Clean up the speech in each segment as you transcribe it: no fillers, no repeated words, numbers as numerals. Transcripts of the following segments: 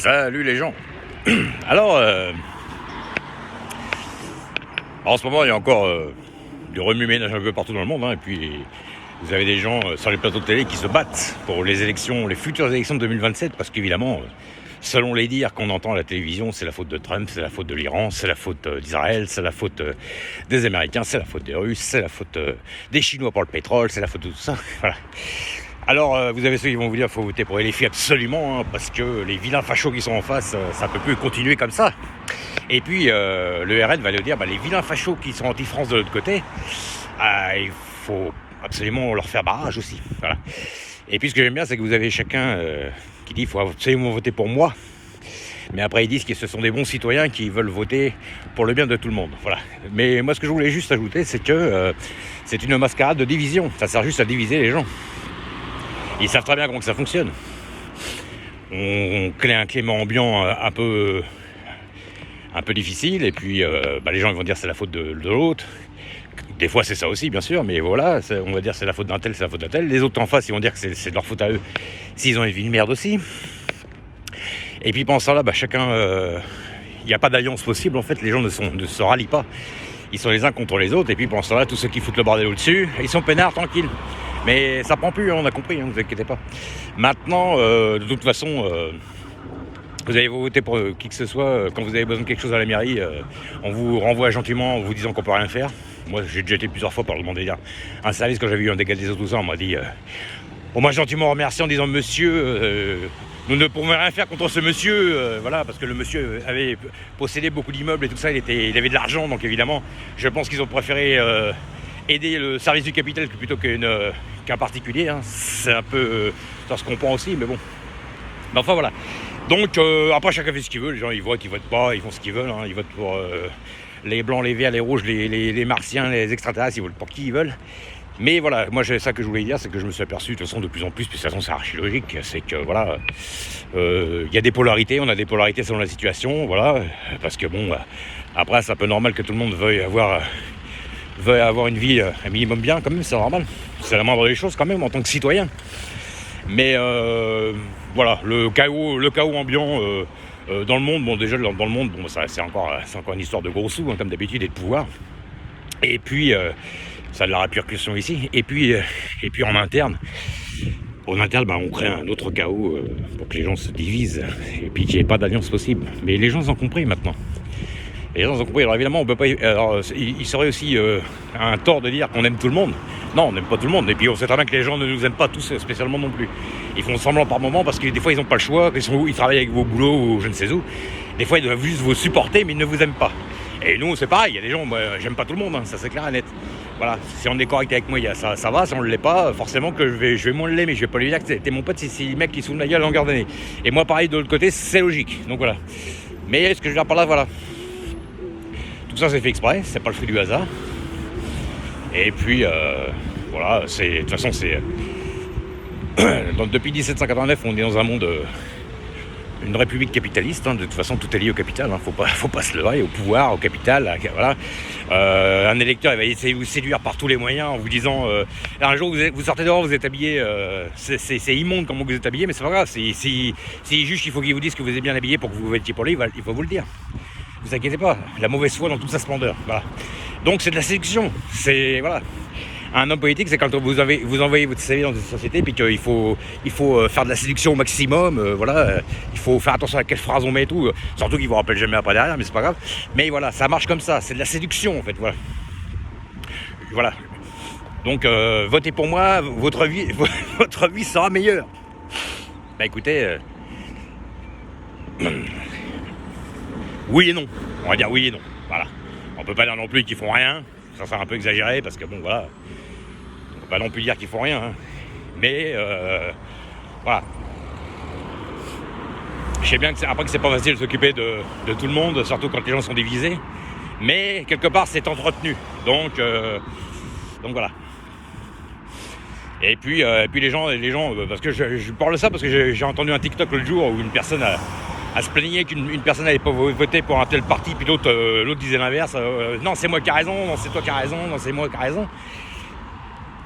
Salut les gens. Alors, en ce moment, il y a encore du remue-ménage un peu partout dans le monde, et puis vous avez des gens sur les plateaux de télé qui se battent pour les élections, les futures élections de 2027, parce qu'évidemment, selon les dires qu'on entend à la télévision, c'est la faute de Trump, c'est la faute de l'Iran, c'est la faute d'Israël, c'est la faute des Américains, c'est la faute des Russes, c'est la faute des Chinois pour le pétrole, c'est la faute de tout ça. Voilà. Alors, vous avez ceux qui vont vous dire qu'il faut voter pour les LFI absolument, parce que les vilains fachos qui sont en face, ça ne peut plus continuer comme ça. Et puis, le RN va lui dire, les vilains fachos qui sont anti-France de l'autre côté, il faut absolument leur faire barrage aussi. Voilà. Et puis, ce que j'aime bien, c'est que vous avez chacun qui dit qu'il faut absolument voter pour moi. Mais après, ils disent que ce sont des bons citoyens qui veulent voter pour le bien de tout le monde. Voilà. Mais moi, ce que je voulais juste ajouter, c'est que c'est une mascarade de division. Ça sert juste à diviser les gens. Ils savent très bien comment que ça fonctionne. On crée un climat ambiant un peu difficile, et puis les gens ils vont dire c'est la faute de l'autre. Des fois c'est ça aussi, bien sûr, mais voilà, on va dire c'est la faute d'un tel, c'est la faute d'un tel. Les autres en face, ils vont dire que c'est de leur faute à eux, s'ils ont une vie de merde aussi. Et puis pendant ça là, chacun, il n'y a pas d'alliance possible, en fait, les gens ne se rallient pas. Ils sont les uns contre les autres, et puis pendant ça là, tous ceux qui foutent le bordel au-dessus, ils sont peinards, tranquilles. Mais ça prend plus, on a compris, vous inquiétez pas. Maintenant, de toute façon, vous allez voter pour qui que ce soit. Quand vous avez besoin de quelque chose à la mairie, on vous renvoie gentiment en vous disant qu'on peut rien faire. Moi, j'ai déjà été plusieurs fois pour demander un service quand j'avais eu un dégât des eaux, tout ça. On m'a dit, on m'a gentiment remercié en disant, monsieur, nous ne pouvons rien faire contre ce monsieur, voilà, parce que le monsieur avait possédé beaucoup d'immeubles et tout ça, il avait de l'argent, donc évidemment, je pense qu'ils ont préféré aider le service du capital plutôt qu'un particulier. C'est un peu, ça se comprend aussi, mais bon. Mais enfin voilà. Donc après, chacun fait ce qu'il veut. Les gens ils votent pas, ils font ce qu'ils veulent. Ils votent pour les blancs, les verts, les rouges, les martiens, les extraterrestres. Ils votent pour qui ils veulent. Mais voilà, moi c'est ça que je voulais dire, c'est que je me suis aperçu de toute façon de plus en plus, puis de toute façon c'est archi-logique, c'est que voilà, y a des polarités, on a des polarités selon la situation, voilà, parce que bon, après c'est un peu normal que tout le monde veuille avoir une vie un minimum bien, quand même, c'est normal, c'est la moindre des choses quand même en tant que citoyen. Mais voilà, le chaos ambiant dans le monde, bon déjà dans le monde, bon c'est encore une histoire de gros sous, comme d'habitude, et de pouvoir. Et puis ça a de la répercussion ici. Et puis en interne, on crée un autre chaos pour que les gens se divisent et puis qu'il n'y ait pas d'alliance possible. Mais les gens ont compris maintenant. Les gens ont compris. Alors évidemment, on peut pas. Alors, il serait aussi un tort de dire qu'on aime tout le monde. Non, on n'aime pas tout le monde. Et puis on sait très bien que les gens ne nous aiment pas tous spécialement non plus. Ils font semblant par moment parce que des fois ils n'ont pas le choix. Ils travaillent avec vos boulots ou je ne sais où. Des fois ils doivent juste vous supporter, mais ils ne vous aiment pas. Et nous c'est pareil. Il y a des gens. Moi, j'aime pas tout le monde. Ça c'est clair et net. Voilà. Si on est correct avec moi, ça va. Si on ne l'est pas, forcément que je vais moins l'aimer. Je vais pas lui dire que t'es mon pote. C'est le mec qui se fout de la gueule à longueur d'année. Et moi pareil de l'autre côté, c'est logique. Donc voilà. Mais ce que je veux dire par là, voilà. Tout ça c'est fait exprès, c'est pas le fruit du hasard. Et puis voilà, de toute façon c'est depuis 1789 on est dans un monde, une république capitaliste. De toute façon tout est lié au capital. Faut pas se leurrer, au pouvoir, au capital. Voilà. Un électeur il va essayer de vous séduire par tous les moyens en vous disant un jour vous sortez dehors, vous êtes habillé, c'est immonde comment vous êtes habillé, mais c'est pas grave. Si juge il faut qu'il vous dise que vous êtes bien habillé pour que vous votiez pour lui, il faut vous le dire. Vous inquiétez pas, la mauvaise foi dans toute sa splendeur. Voilà. Donc c'est de la séduction. C'est voilà. Un homme politique, c'est quand vous envoyez votre CV dans une société, puis qu'il faut faire de la séduction au maximum. Voilà. Il faut faire attention à quelle phrase on met et tout. Surtout qu'ils vous rappellent jamais après derrière, mais c'est pas grave. Mais voilà, ça marche comme ça. C'est de la séduction en fait. Voilà. Voilà. Donc votez pour moi, votre vie sera meilleure. Écoutez. Oui et non, on va dire oui et non, voilà. On peut pas dire non plus qu'ils font rien, ça serait un peu exagéré parce que bon voilà, on peut pas non plus dire qu'ils font rien, mais voilà. Je sais bien que c'est pas facile de s'occuper de tout le monde, surtout quand les gens sont divisés, mais quelque part c'est entretenu, donc voilà. Et puis les gens, parce que je parle de ça parce que j'ai entendu un TikTok l'autre jour où une personne à se plaigner qu'une personne n'allait pas voter pour un tel parti, puis l'autre disait l'inverse. Non, c'est moi qui ai raison, non, c'est toi qui as raison, non, c'est moi qui ai raison.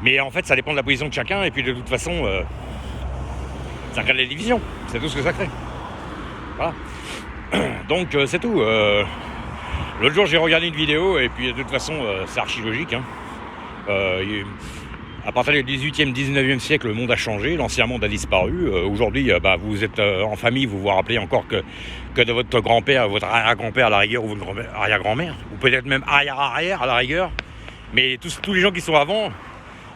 Mais en fait, ça dépend de la position de chacun, et puis de toute façon, ça crée de la division. C'est tout ce que ça crée. Voilà. Donc c'est tout. L'autre jour j'ai regardé une vidéo et puis de toute façon c'est archi logique. Hein. À partir du 18e, 19e siècle, le monde a changé, l'ancien monde a disparu. Aujourd'hui, vous êtes en famille, vous vous rappelez encore que de votre grand-père, votre arrière-grand-père à la rigueur, ou votre arrière-grand-mère, ou peut-être même arrière-arrière à la rigueur. Mais tous les gens qui sont avant,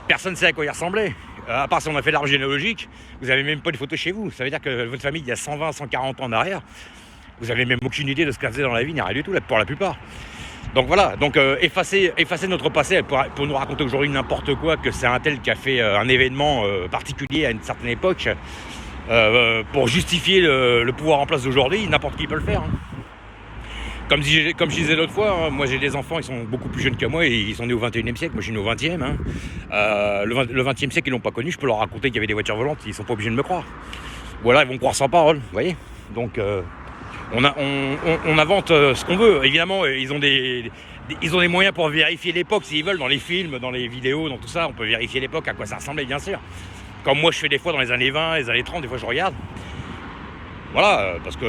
personne ne sait à quoi ils ressemblaient. À part si on a fait l'arbre généalogique, vous n'avez même pas de photos chez vous. Ça veut dire que votre famille, il y a 120, 140 ans en arrière, vous n'avez même aucune idée de ce qu'elle faisait dans la vie, ni rien du tout, là, pour la plupart. Donc voilà, effacer notre passé pour nous raconter aujourd'hui n'importe quoi, que c'est un tel qui a fait un événement particulier à une certaine époque, pour justifier le pouvoir en place d'aujourd'hui, n'importe qui peut le faire. Hein. Comme je disais l'autre fois, hein, moi j'ai des enfants, ils sont beaucoup plus jeunes que moi et ils sont nés au 21e siècle, moi je suis né au 20e. Hein. Le 20e siècle, ils l'ont pas connu, je peux leur raconter qu'il y avait des voitures volantes, ils sont pas obligés de me croire. Ou alors ils vont me croire sans parole, vous voyez. Donc on invente ce qu'on veut. Évidemment, ils ont des moyens pour vérifier l'époque s'ils veulent, dans les films, dans les vidéos, dans tout ça, on peut vérifier l'époque, à quoi ça ressemblait, bien sûr. Comme moi je fais des fois dans les années 20, les années 30, des fois je regarde. Voilà, parce que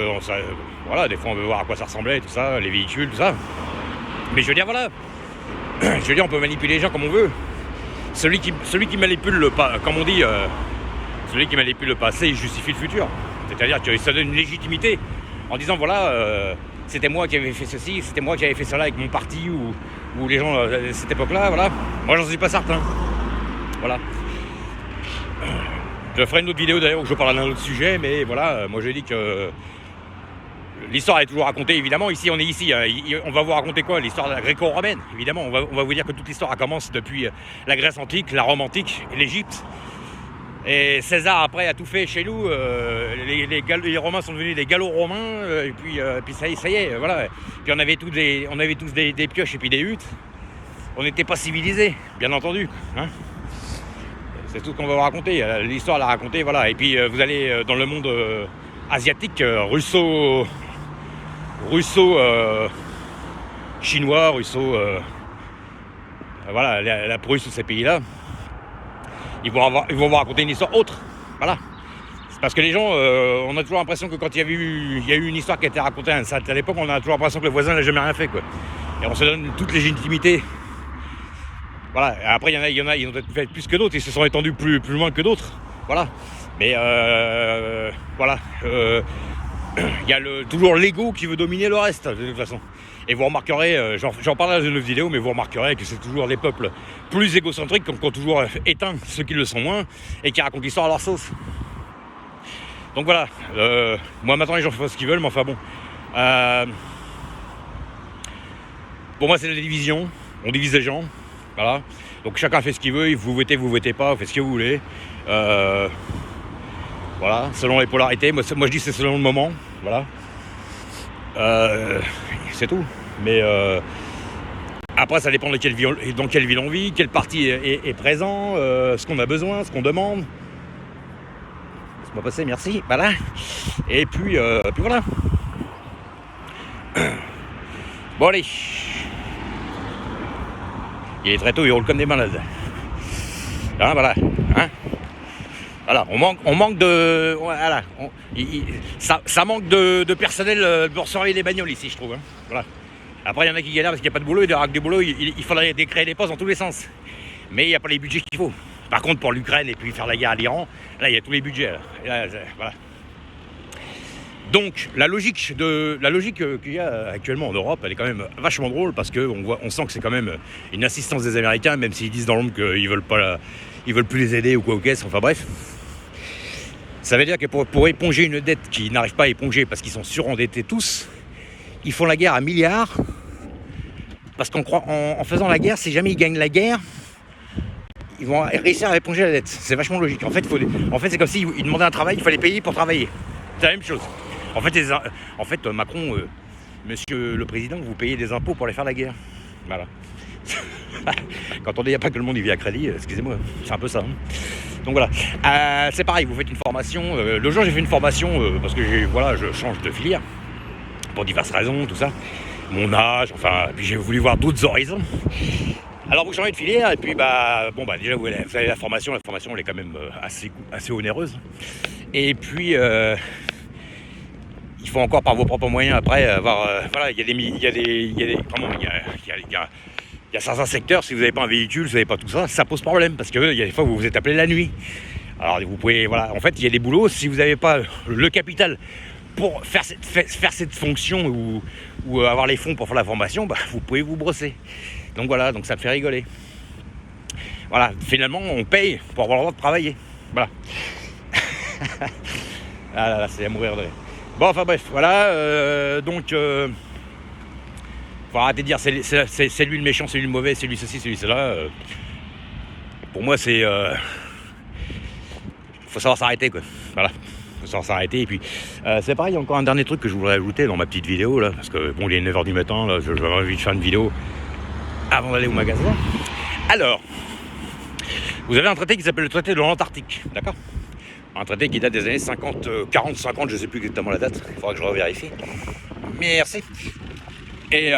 des fois on veut voir à quoi ça ressemblait, tout ça, les véhicules, tout ça. Mais je veux dire, voilà. Je veux dire, on peut manipuler les gens comme on veut. Celui qui manipule le passé, comme on dit, celui qui manipule le passé, il justifie le futur. C'est-à-dire que ça donne une légitimité en disant, voilà, c'était moi qui avais fait ceci, c'était moi qui avais fait cela avec mon parti, ou les gens à cette époque-là, voilà. Moi, j'en suis pas certain. Voilà. Je ferai une autre vidéo d'ailleurs où je parlerai d'un autre sujet, mais voilà, moi j'ai dit que l'histoire est toujours racontée, évidemment. Ici, on est ici, on va vous raconter quoi? L'histoire de la gréco-romaine, évidemment. On va vous dire que toute l'histoire commence depuis la Grèce antique, la Rome antique, l'Égypte. Et César, après, a tout fait chez nous. Les Romains sont devenus des Gallo-Romains, et puis ça y est, voilà. Puis on avait tous des pioches et puis des huttes. On n'était pas civilisés, bien entendu. Hein. C'est tout ce qu'on va vous raconter. L'histoire l'a raconté, voilà. Et puis vous allez dans le monde asiatique, chinois, voilà, la Prusse ou ces pays-là. Ils vont vous raconter une histoire autre. Voilà. C'est parce que les gens, on a toujours l'impression que quand il y a eu une histoire qui a été racontée à une certaine époque, on a toujours l'impression que le voisin n'a jamais rien fait, quoi. Et on se donne toute légitimité. Voilà. Après, il y en a, ils ont peut-être fait plus que d'autres, ils se sont étendus plus loin que d'autres. Voilà. Mais voilà. Il y a toujours l'ego qui veut dominer le reste, de toute façon. Et vous remarquerez, j'en parlerai dans une autre vidéo, mais vous remarquerez que c'est toujours les peuples plus égocentriques qui ont toujours éteint ceux qui le sont moins et qui racontent l'histoire à leur sauce. Donc voilà, moi maintenant les gens font ce qu'ils veulent, mais enfin bon. Pour moi c'est la division, on divise les gens, voilà. Donc chacun fait ce qu'il veut, vous votez pas, vous faites ce que vous voulez. Voilà, selon les polarités, moi je dis c'est selon le moment, voilà. C'est tout. Mais après ça dépend dans quelle ville on vit, quel parti est présent, ce qu'on a besoin, ce qu'on demande. Laisse-moi passer, merci, voilà. Et puis voilà. Bon allez. Il est très tôt, il roule comme des malades. Hein, voilà. Hein. Voilà, on manque de. Voilà, ça manque de personnel pour surveiller les bagnoles ici, je trouve. Hein. Voilà. Après, il y en a qui galèrent parce qu'il n'y a pas de boulot, et avec des boulots, il faudrait créer des postes dans tous les sens. Mais il n'y a pas les budgets qu'il faut. Par contre, pour l'Ukraine et puis faire la guerre à l'Iran, là, il y a tous les budgets. Là, voilà. Donc, la logique qu'il y a actuellement en Europe, elle est quand même vachement drôle parce qu'on sent que c'est quand même une assistance des Américains, même s'ils disent dans l'ombre qu'ils veulent plus les aider ou quoi au caisse. Enfin bref. Ça veut dire que pour éponger une dette qu'ils n'arrivent pas à éponger parce qu'ils sont surendettés tous, ils font la guerre à milliards. Parce qu'en faisant la guerre, si jamais ils gagnent la guerre, ils vont réussir à éponger la dette. C'est vachement logique. En fait, c'est comme s'ils demandaient un travail, il fallait payer pour travailler. C'est la même chose. En fait, Macron, monsieur le président, vous payez des impôts pour aller faire la guerre. Voilà. Quand on dit qu'il n'y a pas que le monde il vit à crédit, excusez-moi, c'est un peu ça. Hein. Donc voilà, c'est pareil, vous faites une formation. Le jour j'ai fait une formation parce que je change de filière pour diverses raisons, tout ça. Mon âge, enfin, puis j'ai voulu voir d'autres horizons. Alors vous changez de filière et puis déjà vous avez la formation elle est quand même assez onéreuse. Et puis il faut encore par vos propres moyens après avoir... voilà, il y a certains secteurs, si vous n'avez pas un véhicule, si vous n'avez pas tout ça, ça pose problème, parce qu'il y a des fois où vous vous êtes appelé la nuit. Alors vous pouvez, voilà, en fait il y a des boulots, si vous n'avez pas le capital pour faire cette fonction ou avoir les fonds pour faire la formation, bah, vous pouvez vous brosser. Donc voilà, donc ça me fait rigoler. Voilà, finalement on paye pour avoir le droit de travailler. Voilà. Ah là là, c'est à mourir de rire. Bon, enfin bref, voilà, donc... faut arrêter de dire c'est lui le méchant, c'est lui le mauvais, c'est lui ceci, c'est lui cela. Pour moi, c'est... faut savoir s'arrêter, quoi. Voilà. Faut savoir s'arrêter. Et puis, c'est pareil, il y a encore un dernier truc que je voudrais ajouter dans ma petite vidéo, là. Parce que, bon, il est 9h du matin, là. J'avais envie de faire une vidéo avant d'aller au magasin. Alors, vous avez un traité qui s'appelle le traité de l'Antarctique, d'accord ? Un traité qui date des années 50, 40, 50, je ne sais plus exactement la date. Il faudra que je revérifie. Merci. Et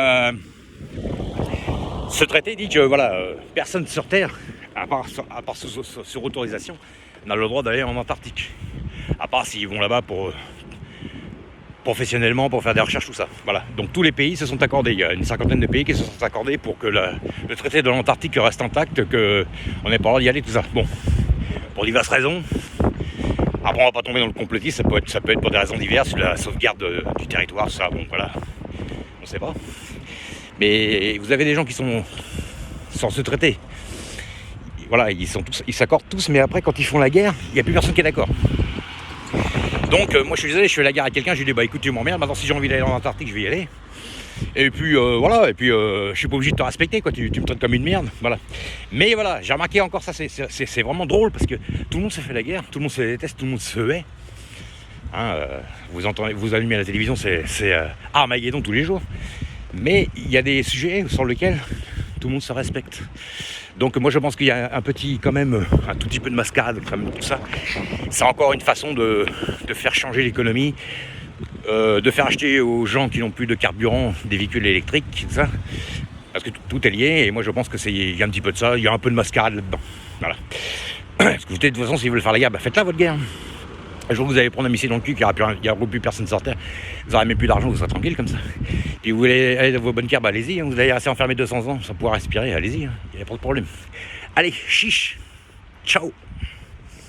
ce traité dit que voilà, personne sur Terre, à part sur autorisation, n'a le droit d'aller en Antarctique. À part s'ils vont là-bas pour professionnellement, pour faire des recherches, tout ça. Voilà. Donc tous les pays se sont accordés. Il y a une cinquantaine de pays qui se sont accordés pour que le traité de l'Antarctique reste intact, qu'on n'ait pas le droit d'y aller, tout ça. Bon, pour diverses raisons. Après, on va pas tomber dans le complotisme, ça peut être pour des raisons diverses, la sauvegarde du territoire, ça, bon, voilà. On ne sait pas. Mais vous avez des gens qui sont sans ce traité. Voilà, ils s'accordent tous, mais après, quand ils font la guerre, il n'y a plus personne qui est d'accord. Donc, moi, je suis désolé, je fais la guerre à quelqu'un, je lui dis, bah écoute, tu m'emmerdes, maintenant, si j'ai envie d'aller en Antarctique, je vais y aller. Et puis, voilà, et puis, je suis pas obligé de te respecter, quoi, tu me traites comme une merde, voilà. Mais voilà, j'ai remarqué encore ça, c'est vraiment drôle, parce que tout le monde se fait la guerre, tout le monde se déteste, tout le monde se hait. Hein, vous allumez à la télévision, c'est Armageddon tous les jours. Mais il y a des sujets sur lesquels tout le monde se respecte. Donc moi je pense qu'il y a un tout petit peu de mascarade, comme tout ça. C'est encore une façon de faire changer l'économie, de faire acheter aux gens qui n'ont plus de carburant des véhicules électriques, tout ça. Parce que tout est lié, et moi je pense qu'il y a un petit peu de ça, il y a un peu de mascarade là-dedans. Voilà. Parce que de toute façon, si vous voulez faire la guerre, bah faites-la votre guerre. Un jour vous allez prendre un missile dans le cul, il n'y aura plus personne sur Terre, vous n'aurez même plus d'argent, vous serez tranquille comme ça. Puis vous voulez aller dans vos bonnes guerres, bah allez-y, hein, vous allez rester enfermé 200 ans sans pouvoir respirer, allez-y, il n'y a pas de problème. Allez, chiche, ciao.